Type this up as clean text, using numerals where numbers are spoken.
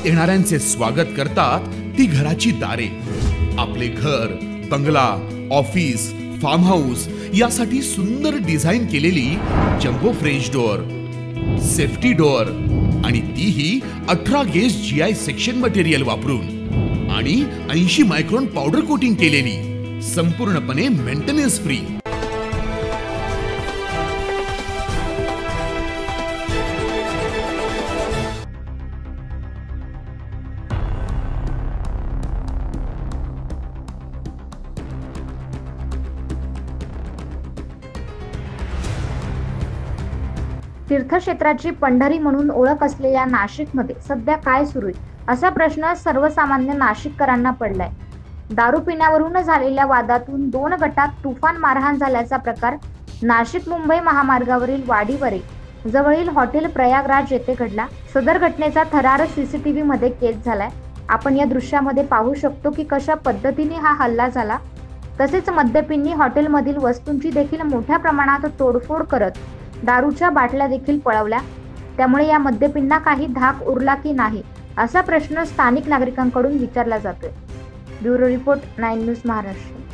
येणाऱ्यांचे स्वागत करतात ती घराची दारे। आपले घर, बंगला, ऑफिस, फार्म हाऊस यासाठी सुंदर डिझाईन केलेली jumbo French door, safety door आणि तीही 18 गेज GI सेक्शन मटेरियल वापरून आणि 80 मायक्रॉन पावडर कोटिंग केलेली, संपूर्णपणे मेंटेनन्स फ्री। तीर्थक्षेत्राची पंढरी म्हणून ओळख असलेल्या नाशिकमध्ये सध्या काय सुरू आहे असा प्रश्न सर्वसामान्य नाशिककरांना पडलाय। दारू पिण्यावरून झालेल्या वादातून 2 गटात तुफान मारहाण झाल्याचा प्रकार नाशिक मुंबई महामार्गावरील वाडीवरे जवळील हॉटेल प्रयागराज येथे घडला। सदर घटनेचा थरार CCTV मध्ये कैद झालाय। आपण या दृश्यामध्ये पाहू शकतो की कशा पद्धतीने हा हल्ला झाला। तसेच मद्यपींनी हॉटेलमधील वस्तूंची देखील मोठ्या प्रमाणात तोडफोड करत दारूच्या बाटल्या देखील पळवल्या। त्यामुळे या मद्यपींना काही धाक उरला की नाही असा प्रश्न स्थानिक नागरिकांकडून विचारला जातोय। Bureau report 9 news Maharashtra.